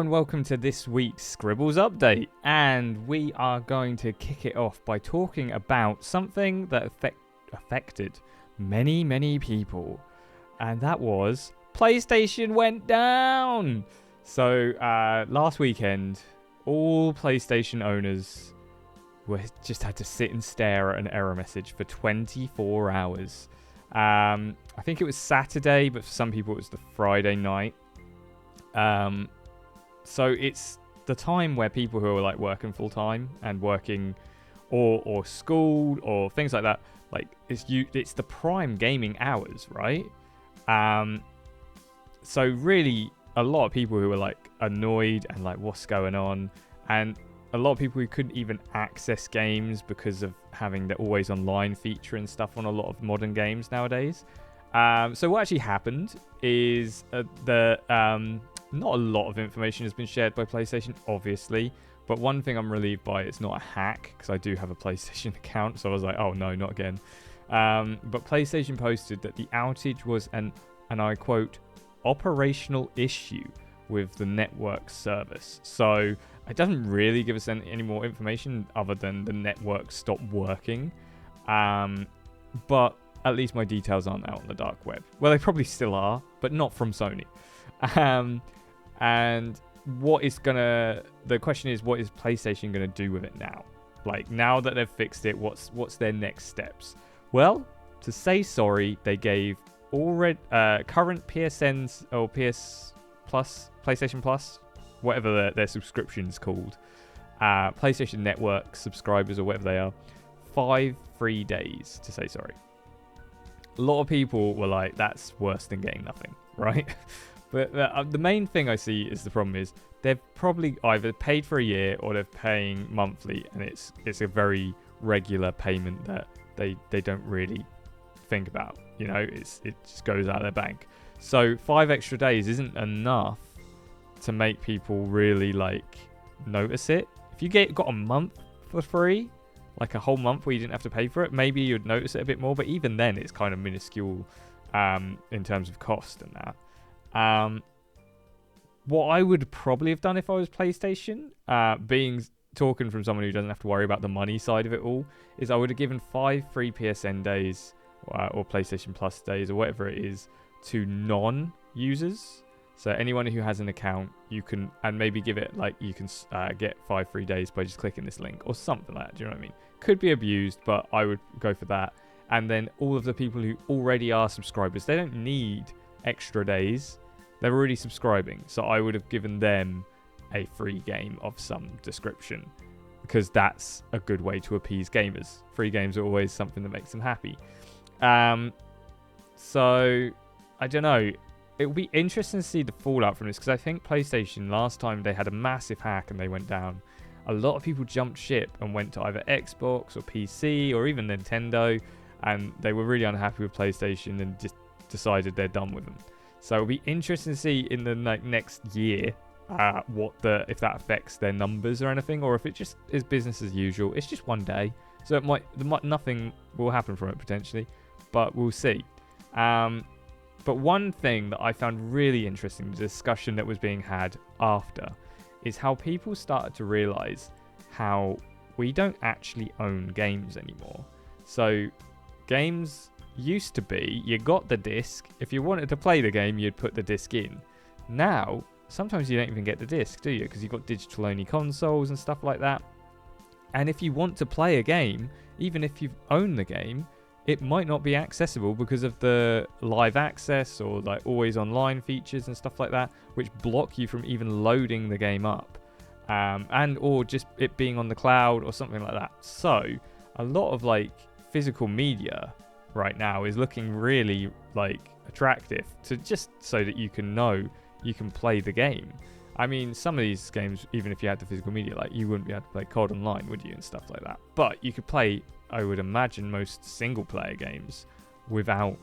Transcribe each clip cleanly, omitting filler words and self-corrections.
and welcome to this week's Scribbles update. And we are going to kick it off by talking about something that affected many people. And that was PlayStation went down. So last weekend, all PlayStation owners just had to sit and stare at an error message for 24 hours. I think it was Saturday, but for some people it was the Friday night. So it's the time where people who are like working full time and working or school or things like that, like it's the prime gaming hours, right? So really a lot of people who were like annoyed and like what's going on, and a lot of people who couldn't even access games because of having the always online feature and stuff on a lot of modern games nowadays. So what actually happened is not a lot of information has been shared by PlayStation, obviously, but one thing I'm relieved by, it's not a hack, because I do have a PlayStation account, so I was like, oh no, not again. But PlayStation posted that the outage was and I quote, operational issue with the network service. So it doesn't really give us any more information other than the network stopped working. But at least my details aren't out on the dark web. Well, they probably still are, but not from Sony. And the question is, what is PlayStation going to do with it now? Like, now that they've fixed it, what's their next steps? Well, to say sorry, they gave current PSNs or PS Plus, PlayStation Plus, whatever their subscription's called, PlayStation Network subscribers or whatever they are, 5 free days to say sorry. A lot of people were like, that's worse than getting nothing, right? But the main thing I see is the problem is they've probably either paid for a year or they're paying monthly, and it's a very regular payment that they don't really think about. You know, it just goes out of their bank. So 5 extra days isn't enough to make people really like notice it. If you got a month for free, like a whole month where you didn't have to pay for it, maybe you'd notice it a bit more. But even then, it's kind of minuscule in terms of cost and that. What I would probably have done if I was PlayStation, talking from someone who doesn't have to worry about the money side of it all, is I would have given 5 free PSN days or PlayStation Plus days or whatever it is to non-users. So anyone who has an account, you can, and maybe give it like you can get 5 free days by just clicking this link or something like that. Do you know what I mean? Could be abused, but I would go for that. And then all of the people who already are subscribers, they don't need extra days. They're already subscribing, so I would have given them a free game of some description, because that's a good way to appease gamers. Free games are always something that makes them happy. So I don't know, it will be interesting to see the fallout from this, because I think PlayStation last time they had a massive hack and they went down, a lot of people jumped ship and went to either Xbox or PC or even Nintendo, and they were really unhappy with PlayStation and just decided they're done with them. So it'll be interesting to see in the next year if that affects their numbers or anything, or if it just is business as usual. It's just one day, so nothing will happen from it potentially, but we'll see. But one thing that I found really interesting, the discussion that was being had after, is how people started to realize how we don't actually own games anymore. So games used to be, you got the disc. If you wanted to play the game, you'd put the disc in. Now, sometimes you don't even get the disc, do you? Because you've got digital-only consoles and stuff like that. And if you want to play a game, even if you own the game, it might not be accessible because of the live access or like always online features and stuff like that, which block you from even loading the game up, or just it being on the cloud or something like that. So a lot of like physical media right now is looking really like attractive to just so that you can know you can play the game. I mean, some of these games, even if you had the physical media, like you wouldn't be able to play COD online, would you, and stuff like that. But you could play, I would imagine, most single player games without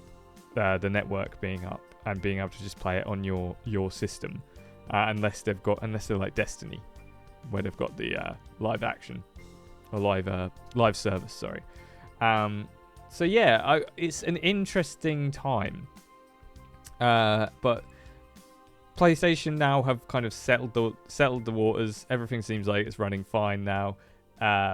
the network being up and being able to just play it on your system, unless they're like Destiny, where they've got the live action or live service. Sorry. So yeah, it's an interesting time, but PlayStation now have kind of settled the waters. Everything seems like it's running fine now.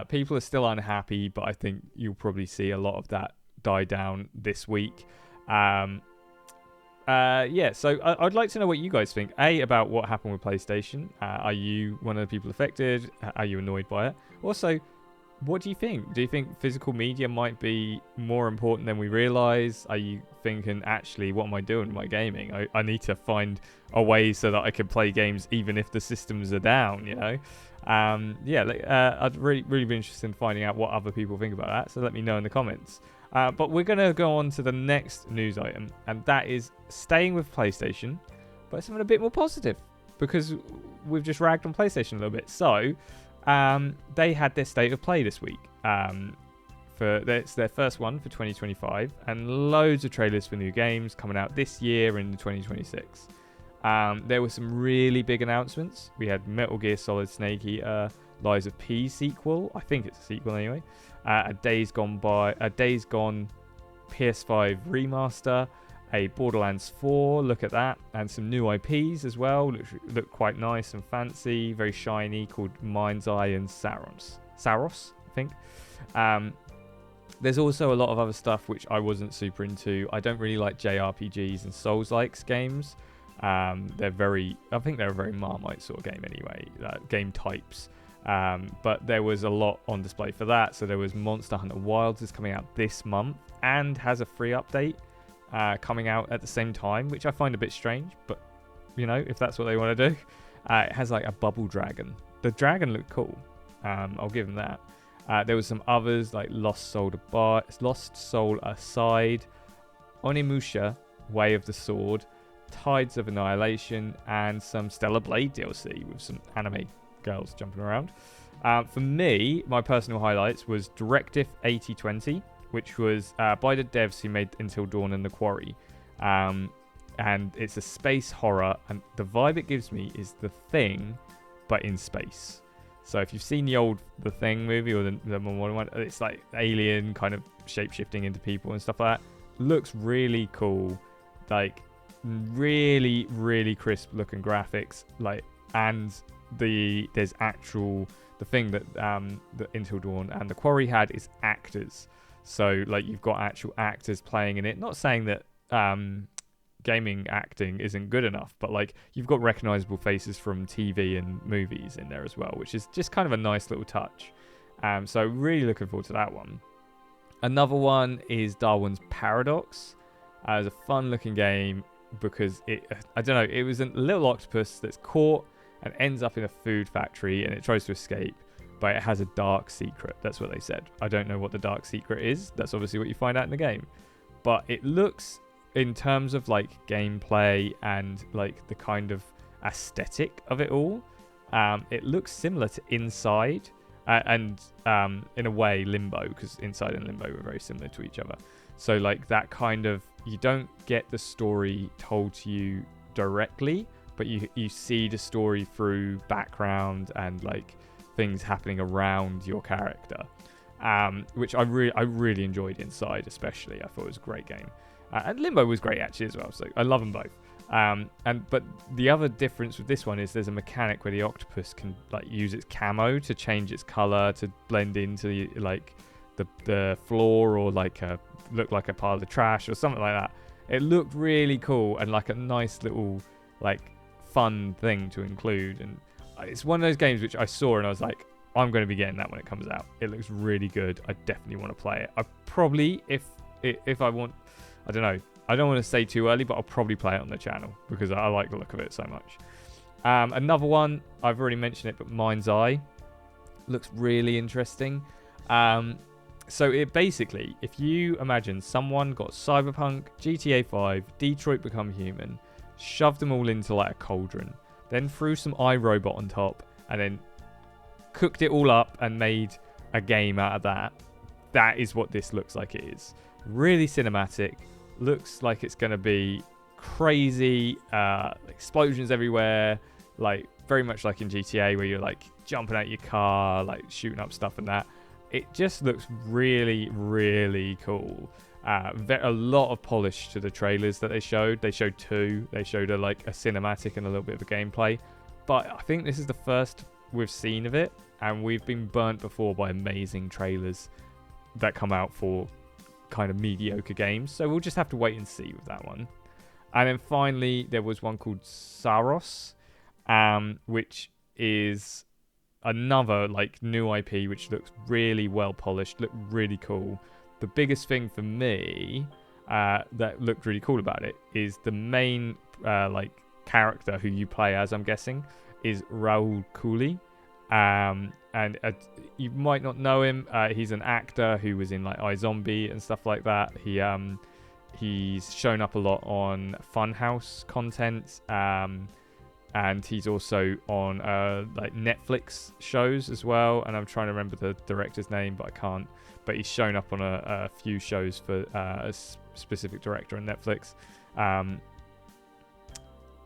People are still unhappy, but I think you'll probably see a lot of that die down this week. So I'd like to know what you guys think. About what happened with PlayStation. Are you one of the people affected? Are you annoyed by it? Also, what do you think? Do you think physical media might be more important than we realize? Are you thinking, actually, what am I doing with my gaming? I need to find a way so that I can play games even if the systems are down, you know? I'd really be interested in finding out what other people think about that. So let me know in the comments. But we're going to go on to the next news item, and that is staying with PlayStation, but something a bit more positive, because we've just ragged on PlayStation a little bit. So they had their State of Play this week. It's their first one for 2025, and loads of trailers for new games coming out this year and in 2026. There were some really big announcements. We had Metal Gear Solid Snake Eater, Lies of P sequel. I think it's a sequel anyway. A Days Gone PS5 remaster, a Borderlands 4, look at that, and some new IPs as well, look quite nice and fancy, very shiny, called Mind's Eye and Saros, I think. There's also a lot of other stuff which I wasn't super into. I don't really like JRPGs and Souls-likes games. I think they're a very Marmite sort of game anyway, game types. But there was a lot on display for that. So there was Monster Hunter Wilds is coming out this month and has a free update coming out at the same time, which I find a bit strange, but you know, if that's what they want to do. It has like a bubble dragon. The dragon looked cool. I'll give them that. There was some others like Lost Soul Aside, Onimusha, Way of the Sword, Tides of Annihilation, and some Stellar Blade DLC with some anime girls jumping around. For me, my personal highlights was Directive 8020, which was by the devs who made Until Dawn and The Quarry. And it's a space horror, and the vibe it gives me is The Thing, but in space. So if you've seen The Thing movie, or the modern one, it's like alien kind of shape-shifting into people and stuff like that. Looks really cool. Like, really, really crisp looking graphics. Like, and the thing that the Until Dawn and The Quarry had is actors. So like you've got actual actors playing in it. Not saying that gaming acting isn't good enough, but like you've got recognizable faces from TV and movies in there as well, which is just kind of a nice little touch. So really looking forward to that one. Another one is Darwin's Paradox. It's a fun looking game because it was a little octopus that's caught and ends up in a food factory, and it tries to escape, but it has a dark secret. That's what they said. I don't know what the dark secret is. That's obviously what you find out in the game. But it looks, in terms of like gameplay and like the kind of aesthetic of it all, it looks similar to Inside and in a way Limbo, because Inside and Limbo were very similar to each other. So like that kind of, you don't get the story told to you directly, but you see the story through background and like things happening around your character, which I really enjoyed Inside, especially. I thought it was a great game, and Limbo was great actually as well. So I love them both. But the other difference with this one is there's a mechanic where the octopus can like use its camo to change its color to blend into the floor, or like look like a pile of trash or something like that. It looked really cool and like a nice little like fun thing to include, and it's one of those games which I saw and I was like, I'm going to be getting that when it comes out. It looks really good. I definitely want to play it. I probably, if I want, I don't know, I don't want to say too early, but I'll probably play it on the channel because I like the look of it so much. Another one, I've already mentioned it, but Mind's Eye looks really interesting. So it basically, if you imagine someone got Cyberpunk, GTA 5, Detroit Become Human, shoved them all into like a cauldron, then threw some iRobot on top, and then cooked it all up and made a game out of that. That is what this looks like it is. Really cinematic. Looks like it's going to be crazy. Explosions everywhere. Like very much like in GTA where you're like jumping out your car, like shooting up stuff and that. It just looks really, really cool. A lot of polish to the trailers that they showed. They showed two. They showed a cinematic and a little bit of a gameplay. But I think this is the first we've seen of it, and we've been burnt before by amazing trailers that come out for kind of mediocre games. So we'll just have to wait and see with that one. And then finally, there was one called Saros, which is another new IP, which looks really well polished, looked really cool. The biggest thing for me that looked really cool about it is the main character who you play as, I'm guessing, is Raul Cooley. And you might not know him. He's an actor who was in iZombie and stuff like that. He's shown up a lot on Funhouse content, and he's also on Netflix shows as well. And I'm trying to remember the director's name, but I can't. But he's shown up on a few shows for a specific director on Netflix.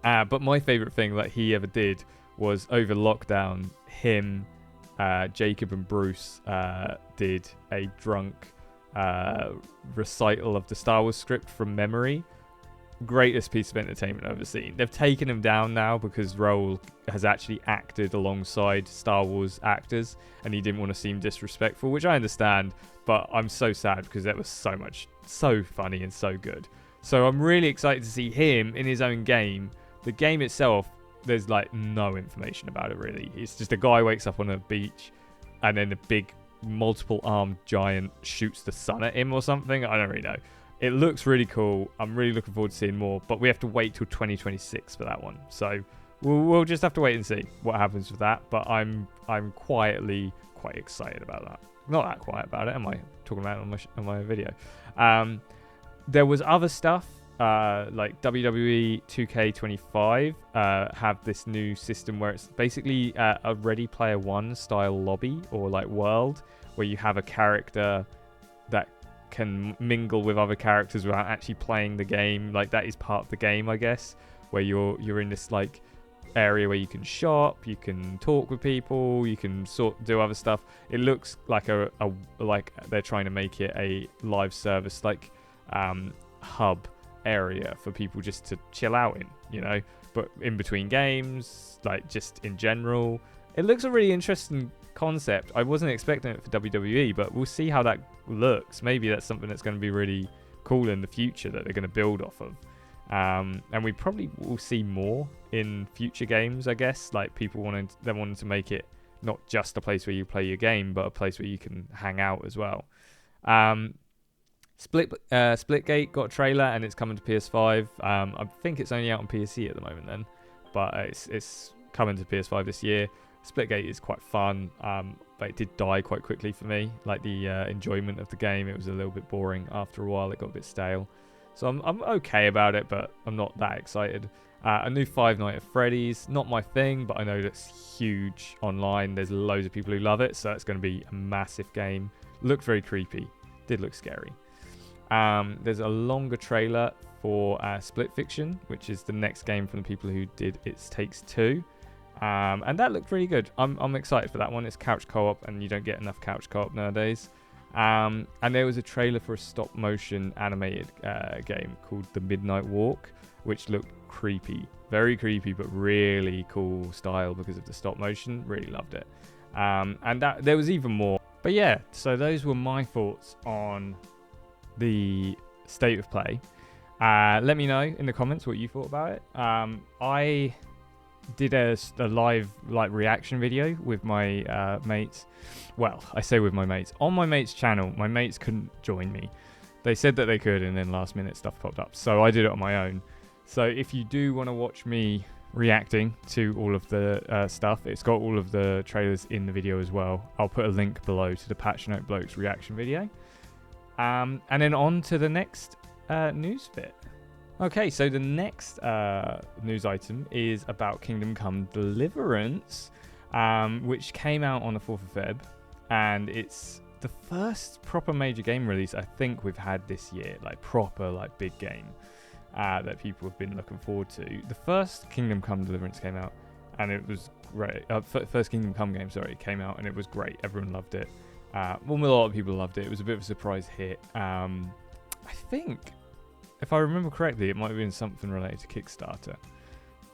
But my favorite thing that he ever did was over lockdown, him, Jacob and Bruce did a drunk recital of the Star Wars script from memory. Greatest piece of entertainment I've ever seen. They've taken him down now because Raul has actually acted alongside Star Wars actors and he didn't want to seem disrespectful, which I understand, but I'm so sad because that was so funny and so good. So I'm really excited to see him in his own game. The game itself, there's no information about it really. It's just a guy wakes up on a beach and then a big multiple armed giant shoots the sun at him or something. I don't really know. It looks really cool. I'm really looking forward to seeing more, but we have to wait till 2026 for that one. So we'll just have to wait and see what happens with that. But I'm quietly quite excited about that. Not that quiet about it. Am I talking about it on my video? There was other stuff. Like WWE 2K25 have this new system where it's basically a Ready Player One style lobby or world where you have a character that can mingle with other characters without actually playing the game. That is part of the game, I guess, where you're in this area where you can shop, you can talk with people, you can do other stuff. It looks like they're trying to make it a live service hub area for people just to chill out in, but in between games, just in general. It looks a really interesting concept. I wasn't expecting it for WWE, but we'll see how that looks. Maybe that's something that's going to be really cool in the future that they're going to build off of. And we probably will see more in future games, I guess, people wanting to make it not just a place where you play your game, but a place where you can hang out as well. Splitgate got a trailer and it's coming to PS5. I think it's only out on PC at the moment then, but it's coming to PS5 this year. Splitgate is quite fun, but it did die quite quickly for me. The enjoyment of the game, it was a little bit boring after a while. It got a bit stale, so I'm okay about it, but I'm not that excited. A new Five Nights at Freddy's, not my thing, but I know that's huge online. There's loads of people who love it, so it's going to be a massive game. Looked very creepy, did look scary. There's a longer trailer for Split Fiction, which is the next game from the people who did It Takes Two. And that looked really good. I'm excited for that one. It's couch co-op, and you don't get enough couch co-op nowadays. And there was a trailer for a stop-motion animated game called The Midnight Walk, which looked creepy. Very creepy, but really cool style because of the stop-motion. Really loved it. And there was even more. But yeah, so those were my thoughts on the state of play. Let me know in the comments what you thought about it. I did a live reaction video with my mates. Well, I say with my mates on my mate's channel. My mates couldn't join me. They said that they could, and then last minute stuff popped up, so I did it on my own. So if you do want to watch me reacting to all of the stuff, it's got all of the trailers in the video as well. I'll put a link below to the Patch Note Blokes reaction video. And then on to the next news bit. Okay, so the next news item is about Kingdom Come Deliverance, which came out on the 4th of Feb, and it's the first proper major game release I think we've had this year, proper big game that people have been looking forward to. The first Kingdom Come Deliverance came out, and it was great. First Kingdom Come game, came out, and it was great. Everyone loved it. A lot of people loved it. It was a bit of a surprise hit. I think, if I remember correctly, it might have been something related to Kickstarter.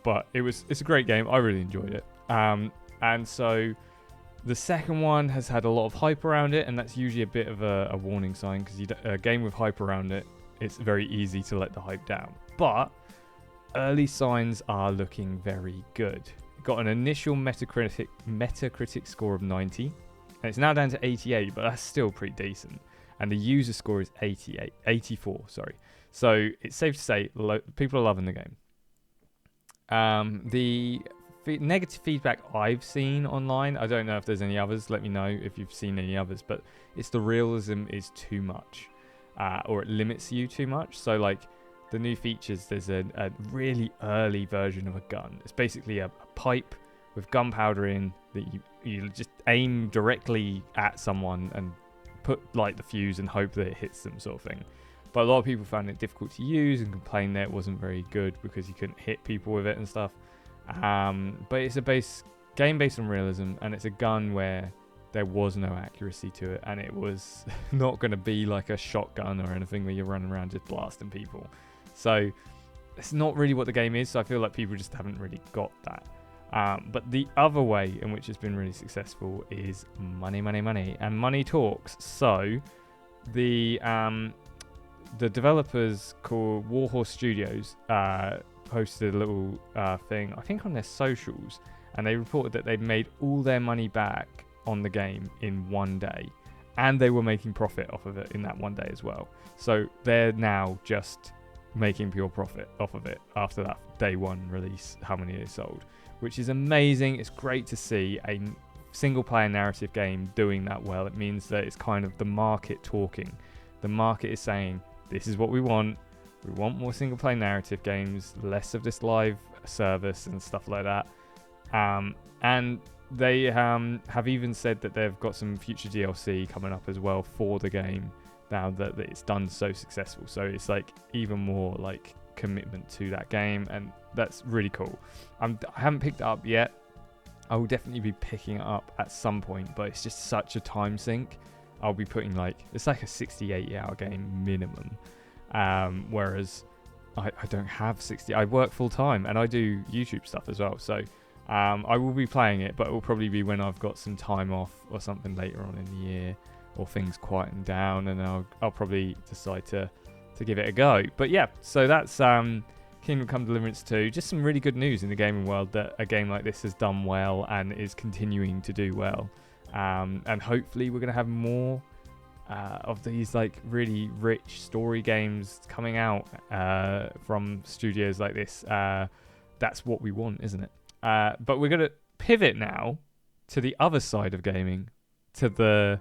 But it's a great game. I really enjoyed it. And so the second one has had a lot of hype around it, and that's usually a bit of a warning sign, because a game with hype around it, it's very easy to let the hype down. But early signs are looking very good. It got an initial Metacritic score of 90, and it's now down to 88, but that's still pretty decent. And the user score is 84, sorry. So it's safe to say people are loving the game. The negative feedback I've seen online, I don't know if there's any others, let me know if you've seen any others, but it's the realism is too much, or it limits you too much. So like the new features, there's a really early version of a gun. It's basically a pipe with gunpowder in that you just aim directly at someone and light the fuse and hope that it hits them, sort of thing. But a lot of people found it difficult to use and complained that it wasn't very good because you couldn't hit people with it and stuff. But it's a game based on realism, and it's a gun where there was no accuracy to it, and it was not going to be like a shotgun or anything where you're running around just blasting people. So it's not really what the game is, so I feel like people just haven't really got that. But the other way in which it's been really successful is money, and money talks. So the developers called Warhorse Studios posted a little thing, I think on their socials, and they reported that they'd made all their money back on the game in one day, and they were making profit off of it in that one day as well. So they're now just making pure profit off of it after that day one release, how many they sold, which is amazing. It's great to see a single player narrative game doing that well. It means that it's kind of the market talking. The market is saying, this is what we want. We want more single player narrative games, less of this live service and stuff like that. And they have even said that they've got some future DLC coming up as well for the game now that it's done so successful. So it's like even more like commitment to that game, and that's really cool. I haven't picked it up yet. I will definitely be picking it up at some point, but it's just such a time sink. I'll be putting it's like a 68 hour game minimum. Whereas I don't have 60. I work full time and I do YouTube stuff as well. So I will be playing it, but it will probably be when I've got some time off or something later on in the year, or things quieten down, and I'll probably decide to give it a go. But yeah, so that's Kingdom Come Deliverance 2. Just some really good news in the gaming world that a game like this has done well and is continuing to do well. And hopefully we're going to have more of these like really rich story games coming out from studios like this. That's what we want, isn't it? But we're going to pivot now to the other side of gaming, to the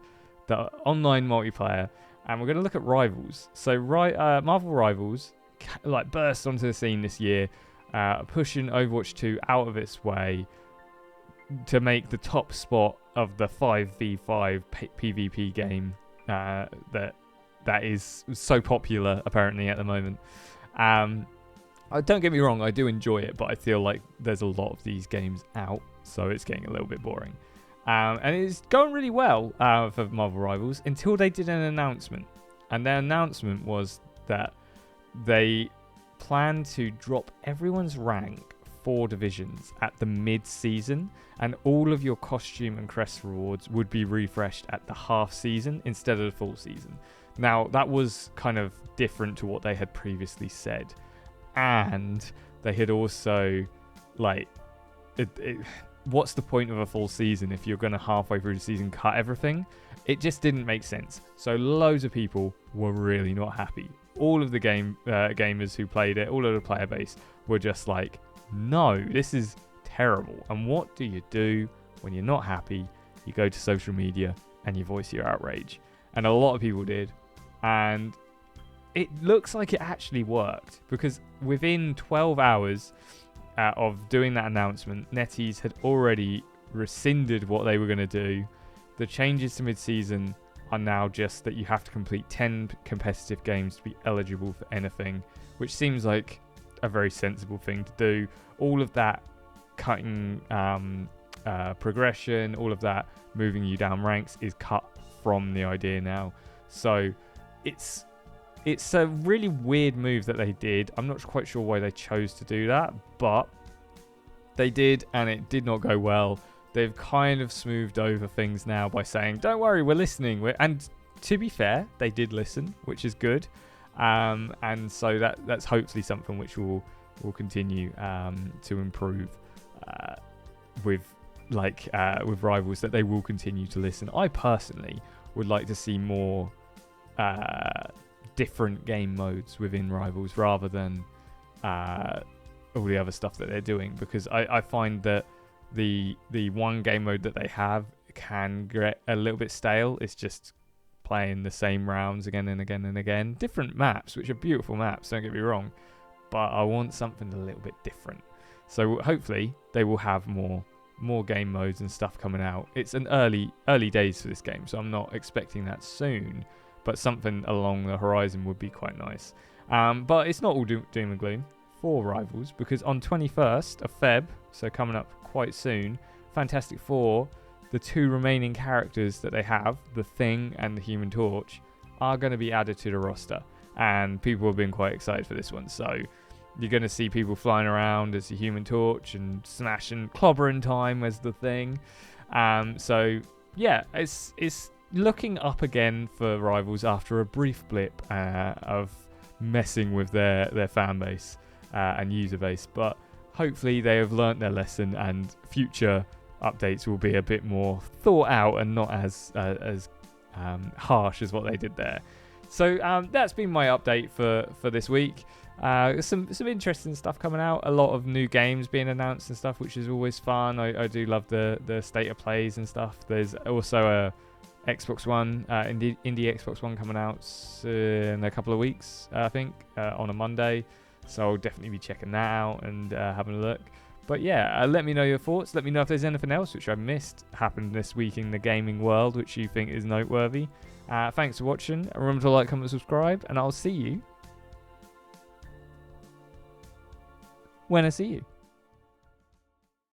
online multiplayer, and we're going to look at Rivals. So Marvel Rivals burst onto the scene this year, pushing Overwatch 2 out of its way to make the top spot of the 5v5 PvP game that is so popular apparently at the moment. Don't get me wrong, I do enjoy it, but I feel like there's a lot of these games out, so it's getting a little bit boring. And it's going really well for Marvel Rivals until they did an announcement. And their announcement was that they plan to drop everyone's rank 4 divisions at the mid-season, and all of your costume and crest rewards would be refreshed at the half-season instead of the full season. Now, that was kind of different to what they had previously said. And they had also, what's the point of a full season if you're going to halfway through the season cut everything? It just didn't make sense. So loads of people were really not happy. All of the gamers who played it, all of the player base were just like, no, this is terrible. And what do you do when you're not happy? You go to social media and you voice your outrage. And a lot of people did. And it looks like it actually worked, because within 12 hours of doing that announcement, NetEase had already rescinded what they were going to do. The changes to mid-season are now just that you have to complete 10 competitive games to be eligible for anything, which seems like a very sensible thing to do. All of that cutting progression, all of that moving you down ranks is cut from the idea now. So it's it's a really weird move that they did. I'm not quite sure why they chose to do that, but they did, and it did not go well. They've kind of smoothed over things now by saying, don't worry, we're listening. And to be fair, they did listen, which is good. And so that's hopefully something which will continue to improve with Rivals, that they will continue to listen. I personally would like to see more different game modes within Rivals rather than all the other stuff that they're doing, because I find that the one game mode that they have can get a little bit stale. It's just playing the same rounds again and again and again. Different maps, which are beautiful maps, don't get me wrong, but I want something a little bit different. So hopefully they will have more game modes and stuff coming out. It's an early days for this game, so I'm not expecting that soon, but something along the horizon would be quite nice. But it's not all doom and gloom for Rivals, because on 21st of Feb, so coming up quite soon, Fantastic Four, the two remaining characters that they have, the Thing and the Human Torch, are going to be added to the roster, and people have been quite excited for this one. So you're going to see people flying around as the Human Torch and smashing clobbering time as the Thing. So yeah, it's looking up again for Rivals after a brief blip of messing with their fan base and user base, but hopefully they have learnt their lesson, and future updates will be a bit more thought out and not as harsh as what they did there. So that's been my update for this week. Some interesting stuff coming out. A lot of new games being announced and stuff, which is always fun. I do love the state of plays and stuff. There's also a Xbox One, indie Xbox One coming out in a couple of weeks, I think, on a Monday. So I'll definitely be checking that out and having a look. But yeah, let me know your thoughts. Let me know if there's anything else which I missed happened this week in the gaming world which you think is noteworthy. Thanks for watching. Remember to like, comment, subscribe, and I'll see you when I see you.